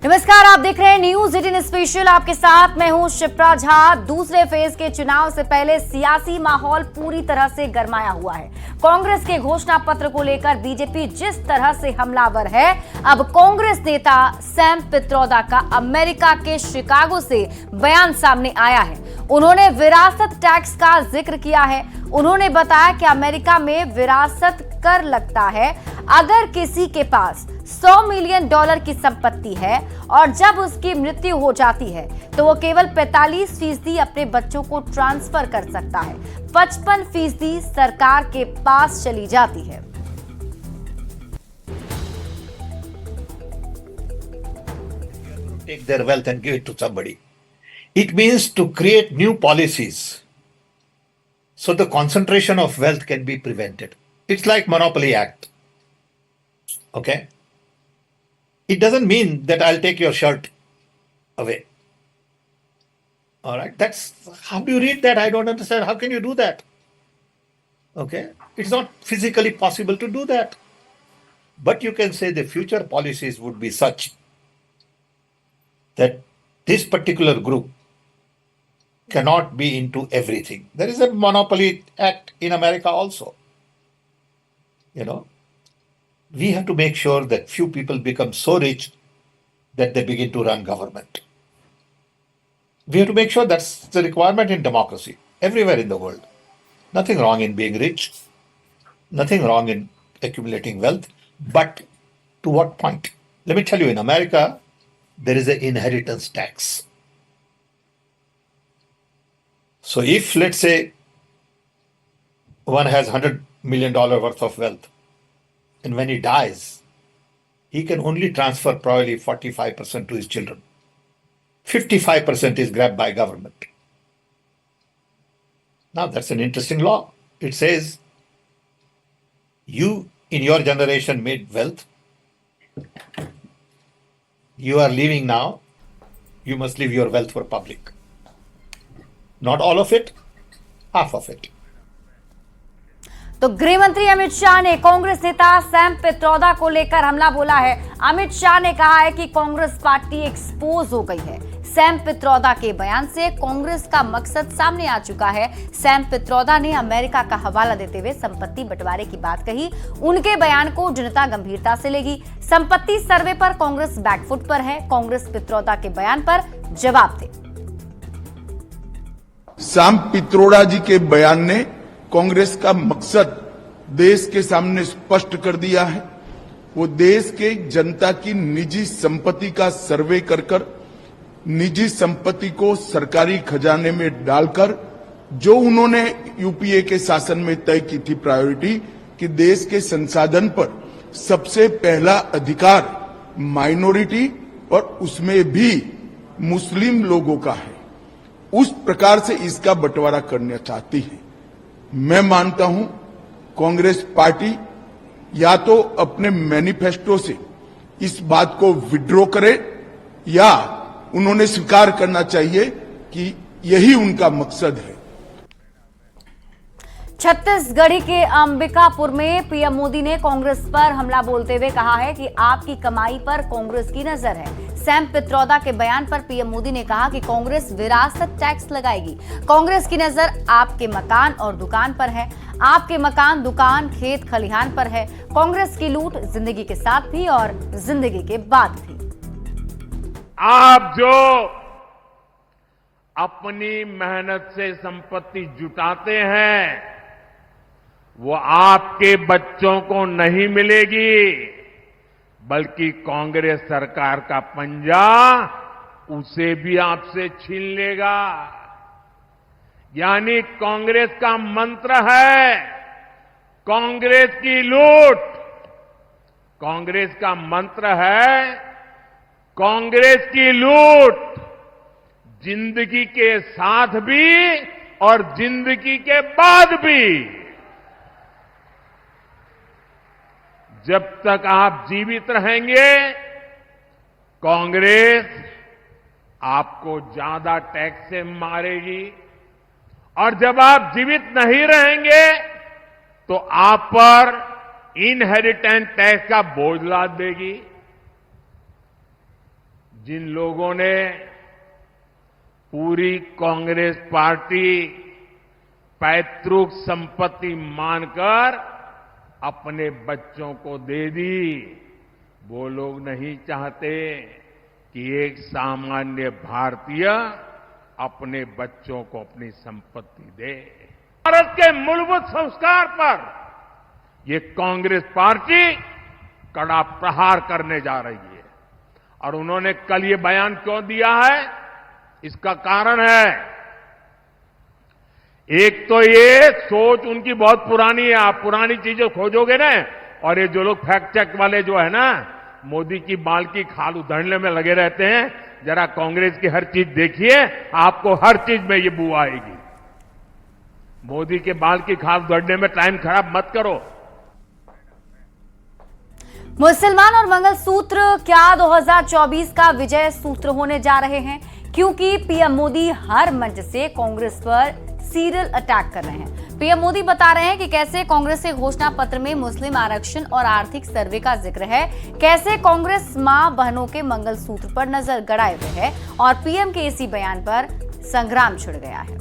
नमस्कार, आप देख रहे हैं न्यूज 18 स्पेशल। आपके साथ मैं हूं शिप्रा झा। दूसरे फेज के चुनाव से पहले सियासी माहौल पूरी तरह से गरमाया हुआ है। कांग्रेस के घोषणा पत्र को लेकर बीजेपी जिस तरह से हमलावर है, अब कांग्रेस नेता सैम पित्रोदा का अमेरिका के शिकागो से बयान सामने आया है। उन्होंने विरासत टैक्स का जिक्र किया है। उन्होंने बताया कि अमेरिका में विरासत कर लगता है अगर किसी के पास $100 मिलियन की संपत्ति है और जब उसकी मृत्यु हो जाती है तो वो केवल 45% अपने बच्चों को ट्रांसफर कर सकता है, 55% सरकार के पास चली जाती है। Take their wealth and give it to somebody. It means to create new policies so the concentration of wealth can be prevented. It's like Monopoly Act. Okay? It doesn't mean that I'll take your shirt away. All right? That's how do you read that? I don't understand. How can you do that? Okay? It's not physically possible to do that. But you can say the future policies would be such that this particular group cannot be into everything. There is a Monopoly Act in America also. You know, we have to make sure that few people become so rich that they begin to run government. We have to make sure that's the requirement in democracy, everywhere in the world. Nothing wrong in being rich, nothing wrong in accumulating wealth, but to what point? Let me tell you, in America, there is an inheritance tax. So if, let's say, one has $100 million worth of wealth, and when he dies, he can only transfer probably 45% to his children. 55% is grabbed by government. Now that's an interesting law. It says, you in your generation made wealth. You are leaving now. You must leave your wealth for public. Not all of it, half of it. तो गृह मंत्री अमित शाह ने कांग्रेस नेता Sam Pitroda को लेकर हमला बोला है। अमित शाह ने कहा है कि कांग्रेस पार्टी एक्सपोज हो गई है। सैम पित्रोदा के बयान से कांग्रेस का मकसद सामने आ चुका है। सैम पित्रोदा ने अमेरिका का हवाला देते हुए संपत्ति बंटवारे की बात कही। उनके बयान को जनता गंभीरता से लेगी। संपत्ति सर्वे पर कांग्रेस बैकफुट पर है। कांग्रेस पित्रोदा के बयान पर जवाब दे। सैम पित्रोदा जी के बयान ने कांग्रेस का मकसद देश के सामने स्पष्ट कर दिया है। वो देश के जनता की निजी संपत्ति का सर्वे कर निजी संपत्ति को सरकारी खजाने में डालकर जो उन्होंने यूपीए के शासन में तय की थी प्रायोरिटी कि देश के संसाधन पर सबसे पहला अधिकार माइनॉरिटी और उसमें भी मुस्लिम लोगों का है, उस प्रकार से इसका बंटवारा करना चाहती है। मैं मानता हूं कांग्रेस पार्टी या तो अपने मैनिफेस्टो से इस बात को विड्रॉ करे या उन्होंने स्वीकार करना चाहिए कि यही उनका मकसद है। छत्तीसगढ़ के अंबिकापुर में पीएम मोदी ने कांग्रेस पर हमला बोलते हुए कहा है कि आपकी कमाई पर कांग्रेस की नजर है। सैम पित्रोदा के बयान पर पीएम मोदी ने कहा कि कांग्रेस विरासत टैक्स लगाएगी। कांग्रेस की नजर आपके मकान और दुकान पर है। आपके मकान, दुकान, खेत खलिहान पर है। कांग्रेस की लूट जिंदगी के साथ भी और जिंदगी के बाद भी। आप जो अपनी मेहनत से संपत्ति जुटाते हैं वो आपके बच्चों को नहीं मिलेगी, बल्कि कांग्रेस सरकार का पंजा उसे भी आपसे छीन लेगा। यानी कांग्रेस का मंत्र है कांग्रेस की लूट। कांग्रेस का मंत्र है कांग्रेस की लूट, जिंदगी के साथ भी और जिंदगी के बाद भी। जब तक आप जीवित रहेंगे कांग्रेस आपको ज्यादा टैक्स से मारेगी और जब आप जीवित नहीं रहेंगे तो आप पर इनहेरिटेंस टैक्स का बोझ लाद देगी। जिन लोगों ने पूरी कांग्रेस पार्टी पैतृक संपत्ति मानकर अपने बच्चों को दे दी, वो लोग नहीं चाहते कि एक सामान्य भारतीय अपने बच्चों को अपनी संपत्ति दे। भारत के मूलभूत संस्कार पर ये कांग्रेस पार्टी कड़ा प्रहार करने जा रही है। और उन्होंने कल ये बयान क्यों दिया है, इसका कारण है, एक तो ये सोच उनकी बहुत पुरानी है। आप पुरानी चीजें खोजोगे ना, और ये जो लोग फैक्ट चेक वाले जो है ना, मोदी की बाल की खाल उधेड़ने में लगे रहते हैं, जरा कांग्रेस की हर चीज देखिए, आपको हर चीज में ये बू आएगी। मोदी के बाल की खाल उधेड़ने में टाइम खराब मत करो। मुसलमान और मंगलसूत्र क्या 2024 का विजय सूत्र होने जा रहे हैं? क्योंकि पीएम मोदी हर मंच से कांग्रेस पर सीरियल अटैक कर रहे हैं। पीएम मोदी बता रहे हैं कि कैसे कांग्रेस के घोषणा पत्र में मुस्लिम आरक्षण और आर्थिक सर्वे का जिक्र है, कैसे कांग्रेस मां बहनों के मंगलसूत्र पर नजर गड़ाए हुए है और पीएम के इसी बयान पर संग्राम छिड़ गया है।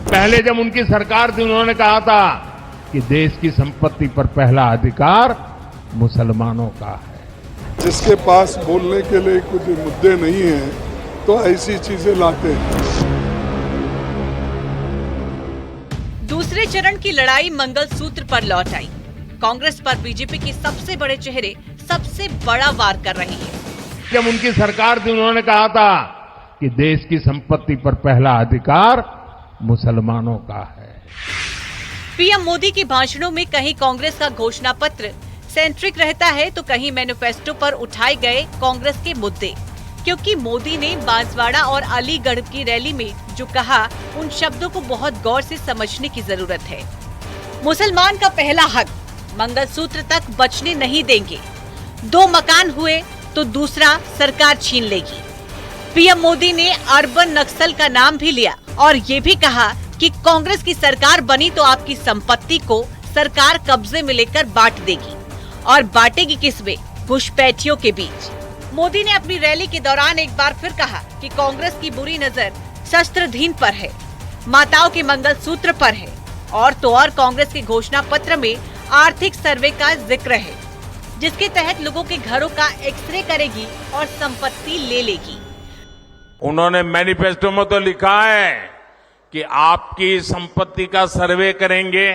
पहले जब उनकी सरकार थी, उन्होंने कहा था कि देश की संपत्ति पर पहला अधिकार मुसलमानों का है। जिसके पास बोलने के लिए कुछ मुद्दे नहीं हैं, तो ऐसी चीजें लाते हैं। दूसरे चरण की लड़ाई मंगलसूत्र पर लौट आई। कांग्रेस पर बीजेपी के सबसे बड़े चेहरे सबसे बड़ा वार कर रहे हैं। जब उनकी सरकार थी, उन्होंने कहा था कि देश की संपत्ति पर पहला अधिकार मुसलमानों का है। पीएम मोदी के भाषणों में कहीं कांग्रेस का घोषणा पत्र सेंट्रिक रहता है, तो कहीं मैनिफेस्टो पर उठाए गए कांग्रेस के मुद्दे। क्योंकि मोदी ने बांसवाड़ा और अलीगढ़ की रैली में जो कहा, उन शब्दों को बहुत गौर से समझने की जरूरत है। मुसलमान का पहला हक मंगलसूत्र तक बचने नहीं देंगे। 2 मकान हुए तो दूसरा सरकार छीन लेगी। पीएम मोदी ने अर्बन नक्सल का नाम भी लिया और ये भी कहा कि कांग्रेस की सरकार बनी तो आपकी संपत्ति को सरकार कब्जे में लेकर बांट देगी, और बांटेगी किसमें? घुसपैठियों के बीच। मोदी ने अपनी रैली के दौरान एक बार फिर कहा कि कांग्रेस की बुरी नजर शस्त्रधीन पर है, माताओं के मंगलसूत्र पर है, और तो और कांग्रेस के घोषणा पत्र में आर्थिक सर्वे का जिक्र है, जिसके तहत लोगों के घरों का एक्सरे करेगी और संपत्ति ले लेगी। उन्होंने मैनिफेस्टो में तो लिखा है कि आपकी संपत्ति का सर्वे करेंगे।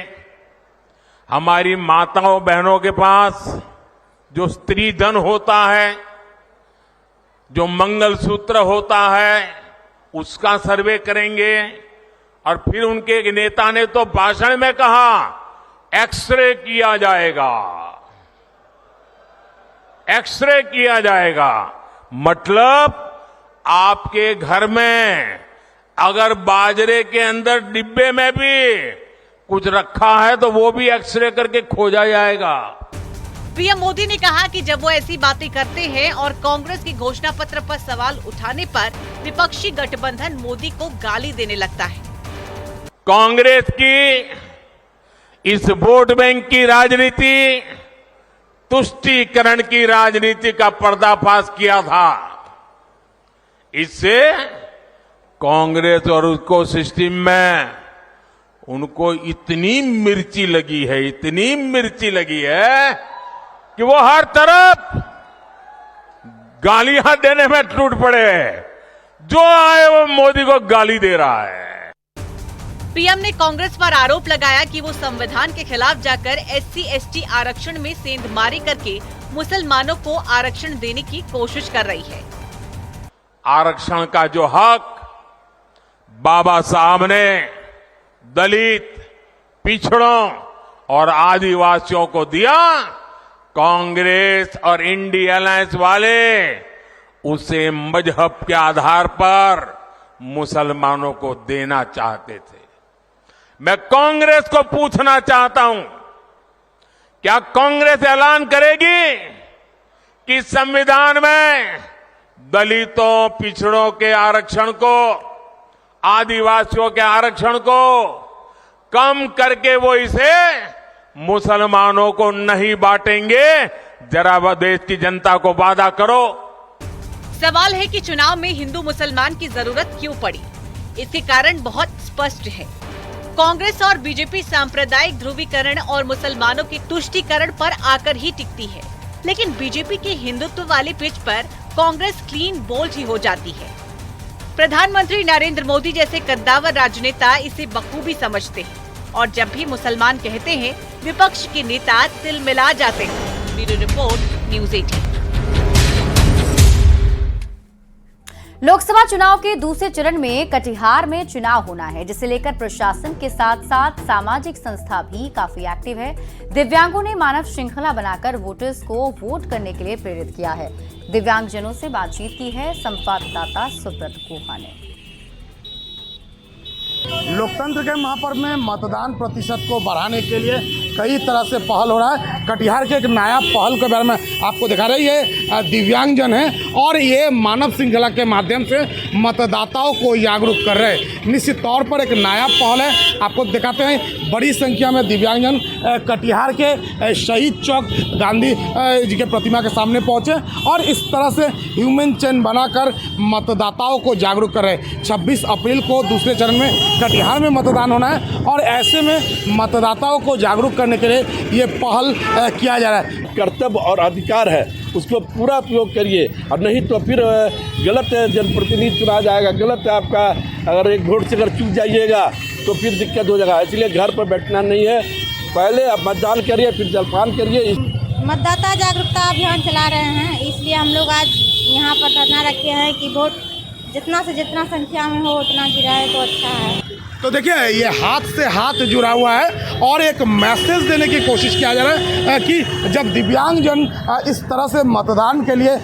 हमारी माताओं बहनों के पास जो स्त्री धन होता है, जो मंगलसूत्र होता है, उसका सर्वे करेंगे। और फिर उनके एक नेता ने तो भाषण में कहा, एक्सरे किया जाएगा, एक्सरे किया जाएगा। मतलब आपके घर में अगर बाजरे के अंदर डिब्बे में भी कुछ रखा है, तो वो भी एक्सरे करके खोजा जाएगा। पीएम मोदी ने कहा कि जब वो ऐसी बातें करते हैं और कांग्रेस की घोषणा पत्र पर सवाल उठाने पर विपक्षी गठबंधन मोदी को गाली देने लगता है। कांग्रेस की इस वोट बैंक की राजनीति, तुष्टीकरण की राजनीति का पर्दाफाश किया था। इससे कांग्रेस और उसको सिस्टम में उनको इतनी मिर्ची लगी है, इतनी मिर्ची लगी है कि वो हर तरफ गालियां देने में टूट पड़े। जो आए वो मोदी को गाली दे रहा है। पीएम ने कांग्रेस पर आरोप लगाया कि वो संविधान के खिलाफ जाकर SC/ST आरक्षण में सेंधमारी करके मुसलमानों को आरक्षण देने की कोशिश कर रही है। आरक्षण का जो हक बाबा साहब ने दलित, पिछड़ों और आदिवासियों को दिया, कांग्रेस और इंडिया अलायंस वाले उसे मजहब के आधार पर मुसलमानों को देना चाहते थे। मैं कांग्रेस को पूछना चाहता हूं, क्या कांग्रेस ऐलान करेगी कि संविधान में दलितों, पिछड़ों के आरक्षण को, आदिवासियों के आरक्षण को कम करके वो इसे मुसलमानों को नहीं बांटेंगे। जरा वह देश की जनता को वादा करो। सवाल है कि चुनाव में हिंदू मुसलमान की जरूरत क्यों पड़ी? इसके कारण बहुत स्पष्ट है। कांग्रेस और बीजेपी सांप्रदायिक ध्रुवीकरण और मुसलमानों के तुष्टीकरण पर आकर ही टिकती है, लेकिन बीजेपी के हिंदुत्व वाली पिच पर कांग्रेस क्लीन बोल्ड ही हो जाती है। प्रधानमंत्री नरेंद्र मोदी जैसे कद्दावर राजनेता इसे बखूबी समझते हैं और जब भी मुसलमान कहते हैं, विपक्ष के नेता तिलमिला जाते हैं। Bureau report, news 18। लोकसभा चुनाव के दूसरे चरण में कटिहार में चुनाव होना है, जिसे लेकर प्रशासन के साथ साथ सामाजिक संस्था भी काफी एक्टिव है। दिव्यांगों ने मानव श्रृंखला बनाकर वोटर्स को वोट करने के लिए प्रेरित किया है। दिव्यांगजनों से बातचीत की है संवाददाता सुब्रत गुहा ने। लोकतंत्र के महापर्व में मतदान प्रतिशत को बढ़ाने के लिए कई तरह से पहल हो रहा है। कटिहार के एक नया पहल के बारे में आपको दिखा रहे हैं। ये दिव्यांगजन हैं और ये मानव श्रृंखला के माध्यम से मतदाताओं को जागरूक कर रहे हैं। निश्चित तौर पर एक नया पहल है, आपको दिखाते हैं। बड़ी संख्या में दिव्यांगजन कटिहार के शहीद चौक गांधी जी के प्रतिमा के सामने पहुंचे और इस तरह से ह्यूमन चेन बनाकर मतदाताओं को जागरूक कर रहे हैं। 26 अप्रैल को दूसरे चरण में कटिहार में मतदान होना है और ऐसे में मतदाताओं को जागरूक करने के लिए ये पहल किया जा रहा है। कर्तव्य और अधिकार है, उसको पूरा उपयोग करिए और नहीं तो फिर गलत जनप्रतिनिधि चुना जाएगा। गलत है आपका, अगर एक वोट से अगर चूक जाइएगा तो फिर दिक्कत हो जाएगा। इसलिए घर पर बैठना नहीं है, पहले आप मतदान करिए फिर जलपान करिए। मतदाता जागरूकता अभियान चला रहे हैं, इसलिए हम लोग आज यहाँ पर धरना रखे हैं कि वोट जितना से जितना संख्या में हो उतना गिराए तो अच्छा है। तो देखिए, ये हाथ से हाथ जुड़ा हुआ है और एक मैसेज देने की कोशिश किया जा रहा है कि जब दिव्यांगजन इस तरह से मतदान के लिए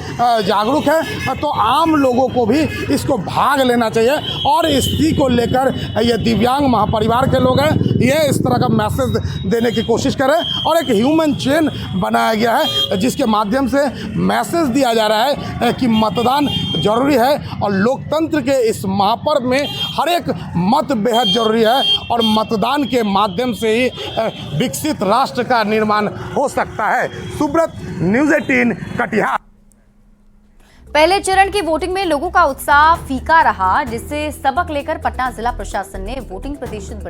जागरूक है तो आम लोगों को भी इसको भाग लेना चाहिए और इसी को लेकर ये दिव्यांग महापरिवार के लोग हैं, ये इस तरह का मैसेज देने की कोशिश करें और एक ह्यूमन चेन बनाया गया है जिसके माध्यम से मैसेज दिया जा रहा है कि मतदान जरूरी है और लोकतंत्र के इस महापर्व में हर एक मत बेहद जरूरी है और मतदान के माध्यम से ही विकसित राष्ट्र का निर्माण हो सकता है। सुब्रत, न्यूज़ 18 कटिहार। पहले चरण की वोटिंग में लोगों का उत्साह फीका रहा, जिससे सबक लेकर पटना जिला प्रशासन ने वोटिंग प्रतिशत